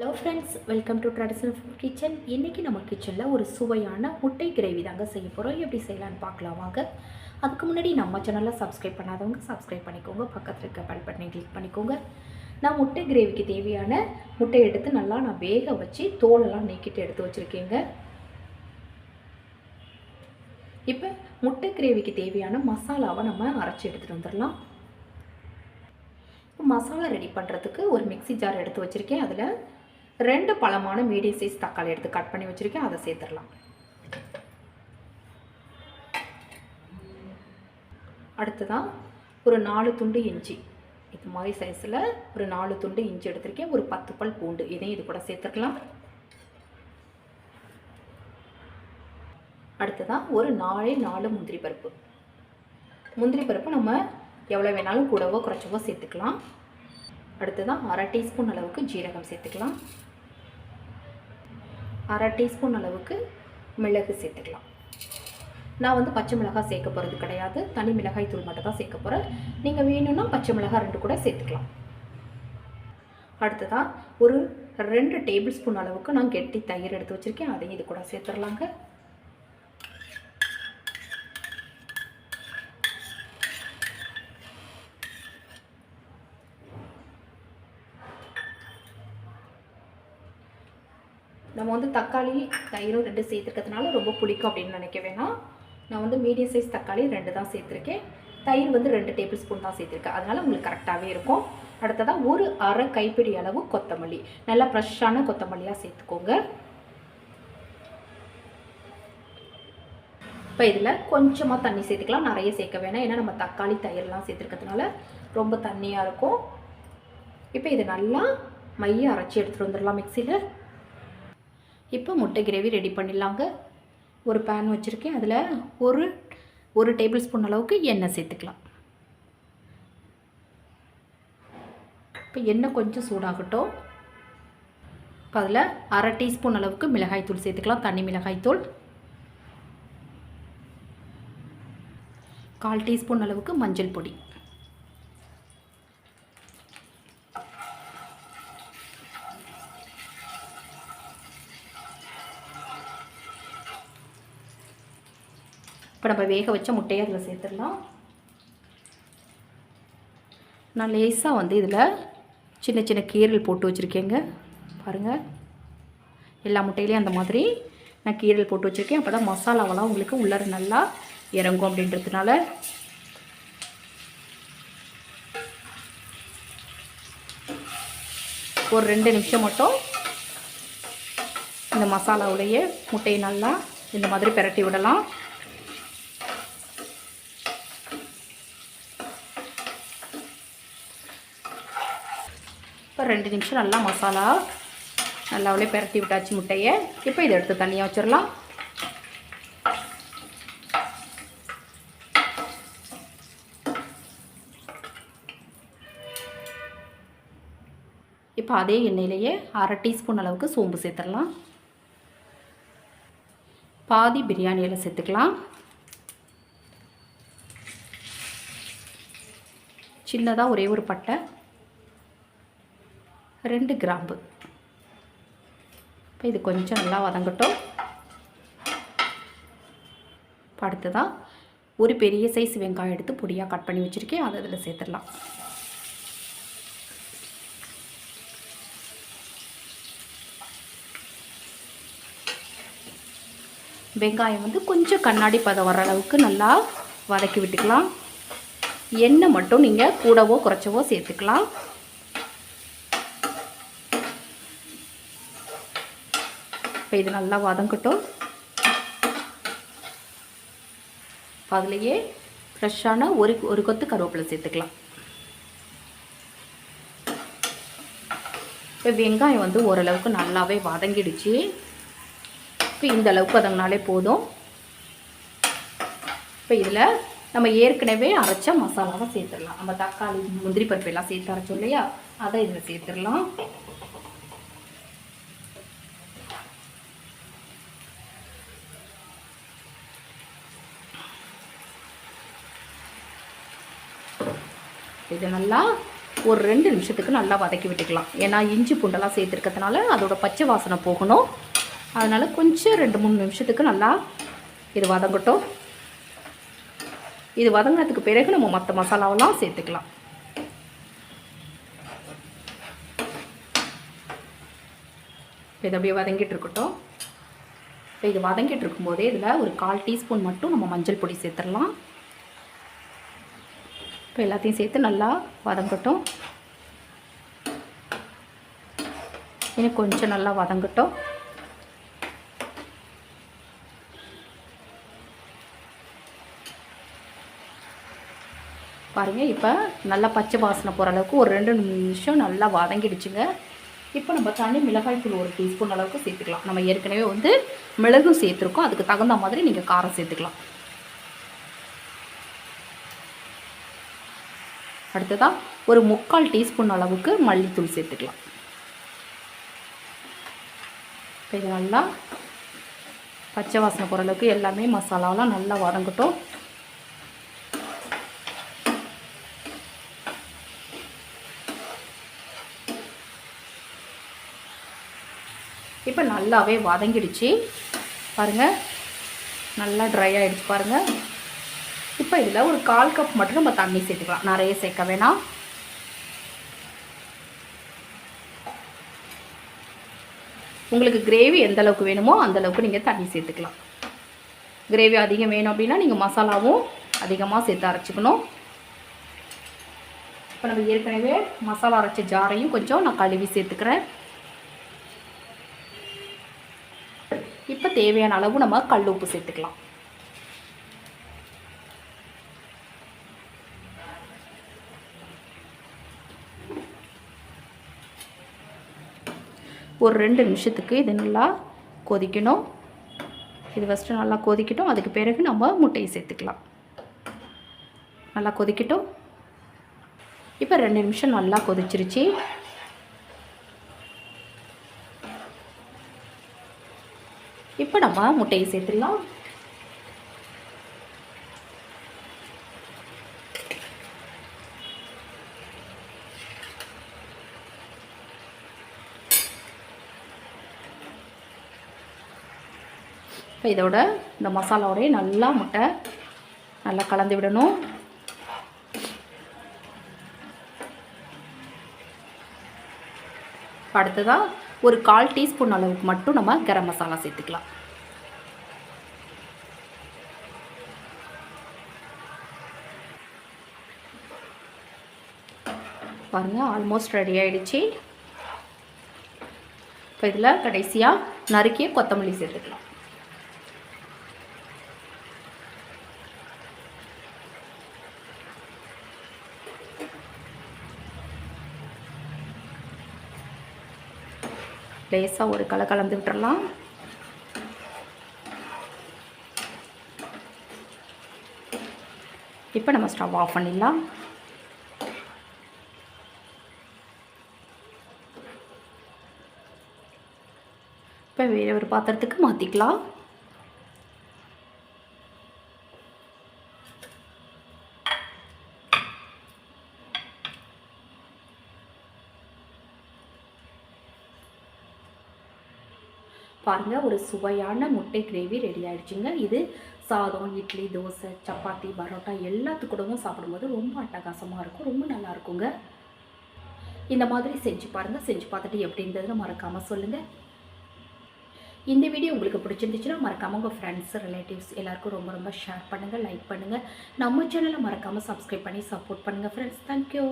Hello friends, welcome to traditional food kitchen. இன்றைக்கி நம்ம கிச்சனில் ஒரு சுவையான முட்டை கிரேவி தாங்க செய்ய போகிறோம். எப்படி செய்யலான்னு பார்க்கலாம் வாங்க. அதுக்கு முன்னாடி நம்ம சேனலில் சப்ஸ்கிரைப் பண்ணாதவங்க சப்ஸ்கிரைப் பண்ணிக்கோங்க, பக்கத்தில் இருக்க பெல் பட்டனை கிளிக் பண்ணிக்கோங்க. நான் முட்டை கிரேவிக்கு தேவையான முட்டை எடுத்து நல்லா நான் வேக வச்சு தோலெல்லாம் நீக்கிட்டு எடுத்து வச்சுருக்கேங்க. இப்போ முட்டை கிரேவிக்கு தேவையான மசாலாவை நம்ம அரைச்சி எடுத்துகிட்டு வந்துடலாம். மசாலா ரெடி பண்ணுறதுக்கு ஒரு மிக்ஸி ஜார் எடுத்து வச்சுருக்கேன். அதில் 2 பழமான மீடியம் சைஸ் தக்காளி எடுத்து கட் பண்ணி வச்சுருக்கேன். அதை சேர்த்துடலாம். அடுத்ததான் ஒரு 4 துண்டு இஞ்சி, இது மாதிரி சைஸில் ஒரு 4 துண்டு இஞ்சி எடுத்திருக்கேன். ஒரு 10 பல் பூண்டு, இதையும் இது கூட சேர்த்துக்கலாம். அடுத்ததான் ஒரு 4 முந்திரி பருப்பு. முந்திரி பருப்பு நம்ம எவ்வளோ வேணாலும் கூடவோ குறைச்சவோ சேர்த்துக்கலாம். அடுத்ததான் 1/2 டீஸ்பூன் அளவுக்கு ஜீரகம் சேர்த்துக்கலாம். 1/2 டீஸ்பூன் அளவுக்கு மிளகு சேர்த்துக்கலாம். நான் வந்து பச்சை மிளகாய் சேர்க்க போகிறது கிடையாது, தனி மிளகாய் தூள் மட்டும் தான் சேர்க்க போகிறேன். நீங்கள் வேணும்னா பச்சை மிளகாய் 2 கூட சேர்த்துக்கலாம். அடுத்ததாக ஒரு 2 டேபிள் ஸ்பூன் அளவுக்கு நான் கெட்டி தயிர் எடுத்து வச்சுருக்கேன். அதையும் இது கூட சேர்த்துடலாங்க. நம்ம வந்து தக்காளி தயிரும் 2 சேர்த்துக்கிறதுனால ரொம்ப பிடிக்கும் அப்படின்னு நினைக்க வேணாம். நான் வந்து மீடியம் சைஸ் தக்காளி 2 தான் சேர்த்துருக்கேன். தயிர் வந்து 2 டேபிள் ஸ்பூன் தான் சேர்த்துருக்கேன். அதனால் உங்களுக்கு கரெக்டாகவே இருக்கும். அடுத்ததாக ஒரு அரை கைப்பிடி அளவு கொத்தமல்லி, நல்லா ஃப்ரெஷ்ஷான கொத்தமல்லியாக சேர்த்துக்கோங்க. இப்போ இதில் கொஞ்சமாக தண்ணி சேர்த்துக்கலாம், நிறைய சேர்க்க வேணாம். ஏன்னா நம்ம தக்காளி தயிர்லாம் சேர்த்துருக்கிறதுனால ரொம்ப தண்ணியாக இருக்கும். இப்போ இது நல்லா மைய அரைச்சி எடுத்துகிட்டு வந்துடலாம் மிக்சியில். இப்போ முட்டை கிரேவி ரெடி பண்ணிடலாங்க. ஒரு பேன் வச்சுருக்கேன். அதில் ஒரு டேபிள் ஸ்பூன் அளவுக்கு எண்ணெய் சேர்த்துக்கலாம். இப்போ எண்ணெய் கொஞ்சம் சூடாகட்டும். இப்போ அதில் 1/2 டீஸ்பூன் அளவுக்கு மிளகாய்த்தூள் சேர்த்துக்கலாம், தனி மிளகாய்த்தூள். 1/4 டீஸ்பூன் அளவுக்கு மஞ்சள் பொடி. இப்போ நம்ம வேக வச்ச முட்டையை அதில் சேர்த்துடலாம். நான் லேசாக வந்து இதில் சின்ன சின்ன கீரல் போட்டு வச்சுருக்கேங்க. பாருங்கள், எல்லா முட்டையிலையும் அந்த மாதிரி நான் கீரல் போட்டு வச்சுருக்கேன். அப்போ தான் மசாலாவெல்லாம் உங்களுக்கு உள்ளார நல்லா இறங்கும் அப்படின்றதுனால. ஒரு 2 நிமிஷம் மட்டும் இந்த மசாலாவுடைய முட்டையை நல்லா இந்த மாதிரி பிரட்டி விடலாம். இப்போ 2 நிமிஷம் நல்லா மசாலா நல்லாவே பிரட்டி விட்டாச்சு முட்டையை. இப்போ இதை எடுத்து தனியாக வச்சிடலாம். இப்போ அதே எண்ணெயிலேயே 1/2 டீஸ்பூன் அளவுக்கு சோம்பு சேர்த்துடலாம். பாதி பிரியாணி இலை சேர்த்துக்கலாம். சின்னதாக ஒரே ஒரு பட்டை, 2 கிராம்பு. இப்போ இது கொஞ்சம் நல்லா வதங்கட்டும். இப்போ அடுத்ததாக ஒரு பெரிய சைஸ் வெங்காயம் எடுத்து பொடியாக கட் பண்ணி வச்சுருக்கேன். அதை அதில் சேர்த்துடலாம். வெங்காயம் வந்து கொஞ்சம் கண்ணாடி பதம் வர அளவுக்கு நல்லா வதக்கி விட்டுக்கலாம். எண்ணெய் மட்டும் நீங்கள் கூடவோ குறைச்சவோ சேர்த்துக்கலாம். இப்போ இது நல்லா வதங்கட்டும். அதுலேயே ஃப்ரெஷ்ஷான ஒரு கொத்து கருவேப்பிலை சேர்த்துக்கலாம். இப்போ வெங்காயம் வந்து ஓரளவுக்கு நல்லாவே வதங்கிடுச்சு. இப்போ இந்த அளவுக்கு வதங்கினாலே போதும். இப்போ இதில் நம்ம ஏற்கனவே அரைச்ச மசாலாவை சேர்த்துடலாம். நம்ம தக்காளி முந்திரி பருப்பு எல்லாம் சேர்த்து அரைச்சோம் இல்லையா, அதை இதில் சேர்த்துடலாம். இது நல்லா ஒரு 2 நிமிஷத்துக்கு நல்லா வதக்கி விட்டுக்கலாம். ஏன்னா இஞ்சி பூண்டெல்லாம் சேர்த்துருக்கிறதுனால அதோட பச்சை வாசனை போகணும். அதனால் கொஞ்சம் 2-3 நிமிஷத்துக்கு நல்லா இது வதங்கட்டும். இது வதங்கினதுக்கு பிறகு நம்ம மற்ற மசாலாவெல்லாம் சேர்த்துக்கலாம். இது அப்படியே வதங்கிட்டு இருக்கட்டும். இப்போ இது வதங்கிட்டு இருக்கும்போதே இதில் ஒரு 1/4 டீஸ்பூன் மட்டும் நம்ம மஞ்சள் பொடி சேர்த்துடலாம். இப்போ எல்லாத்தையும் சேர்த்து நல்லா வதங்கட்டும். இன்னும் கொஞ்சம் நல்லா வதங்கட்டும். பாருங்கள், இப்போ நல்லா பச்சை வாசனை போகிற அளவுக்கு ஒரு 2 நிமிஷம் நல்லா வதங்கிடுச்சுங்க. இப்போ நம்ம தனி மிளகாய் தூள் 1 டீஸ்பூன் அளவுக்கு சேர்த்துக்கலாம். நம்ம ஏற்கனவே வந்து மிளகும் சேர்த்துருக்கோம். அதுக்கு தகுந்த மாதிரி நீங்கள் காரம் சேர்த்துக்கலாம். அடுத்ததாக ஒரு 3/4 டீஸ்பூன் அளவுக்கு மல்லித்தூள் சேர்த்துக்கலாம். இப்போ இது நல்லா பச்சை வாசனை போகிற அளவுக்கு எல்லாமே மசாலாவெலாம் நல்லா வதங்கட்டும். இப்போ நல்லாவே வதங்கிடுச்சு பாருங்கள், நல்லா ட்ரை ஆகிடுச்சு பாருங்கள். இப்போ இதில் ஒரு 1/4 கப் மட்டும் நம்ம தண்ணி சேர்த்துக்கலாம். நிறைய சேர்க்க வேணாம். உங்களுக்கு கிரேவி எந்த அளவுக்கு வேணுமோ அந்தளவுக்கு நீங்கள் தண்ணி சேர்த்துக்கலாம். கிரேவி அதிகம் வேணும் அப்படின்னா நீங்கள் மசாலாவும் அதிகமாக சேர்த்து அரைச்சிக்கணும். இப்போ நம்ம ஏற்கனவே மசாலா அரைச்ச ஜாரையும் கொஞ்சம் நான் கழுவி சேர்த்துக்கிறேன். இப்போ தேவையான அளவு நம்ம கல் உப்பு சேர்த்துக்கலாம். ஒரு 2 நிமிஷத்துக்கு இது நல்லா கொதிக்கணும். இது ஃபஸ்ட்டு நல்லா கொதிக்கட்டும். அதுக்கு பிறகு நம்ம முட்டையை சேர்த்துக்கலாம். நல்லா கொதிக்கட்டும். இப்போ 2 நிமிஷம் நல்லா கொதிச்சிருச்சு. இப்போ நம்ம முட்டையை சேர்த்துடலாம். இப்போ இதோட இந்த மசாலாவோடய நல்லா முட்டை நல்லா கலந்து விடணும். அடுத்ததாக ஒரு 1/4 டீஸ்பூன் அளவுக்கு மட்டும் நம்ம கரம் மசாலா சேர்த்துக்கலாம். பாருங்கள், ஆல்மோஸ்ட் ரெடி ஆகிடுச்சு. இப்போ இதில் கடைசியாக நறுக்கிய கொத்தமல்லி சேர்த்துக்கலாம். லேசாக ஒரு கலந்து விட்டுறலாம். இப்போ நம்ம ஸ்டவ் ஆஃப் பண்ணிடலாம். இப்போ வேறு ஒரு பாத்திரத்துக்கு மாற்றிக்கலாம். பாருங்கள், ஒரு சுவையான முட்டை கிரேவி ரெடி ஆகிடுச்சுங்க. இது சாதம், இட்லி, தோசை, சப்பாத்தி, பரோட்டா எல்லாத்துக்கூடவும் சாப்பிடும்போது ரொம்ப அட்டகாசமாக இருக்கும். ரொம்ப நல்லா இருக்குங்க. இந்த மாதிரி செஞ்சு பாருங்கள். செஞ்சு பார்த்துட்டு எப்படி இருந்ததுன்னு மறக்காமல் சொல்லுங்கள். இந்த வீடியோ உங்களுக்கு பிடிச்சிருந்துச்சுன்னா மறக்காமல் உங்கள் ஃப்ரெண்ட்ஸ், ரிலேட்டிவ்ஸ் எல்லாருக்கும் ரொம்ப ரொம்ப ஷேர் பண்ணுங்கள், லைக் பண்ணுங்கள். நம்ம சேனலை மறக்காமல் சப்ஸ்கிரைப் பண்ணி சப்போர்ட் பண்ணுங்கள் ஃப்ரெண்ட்ஸ். தேங்க்யூ.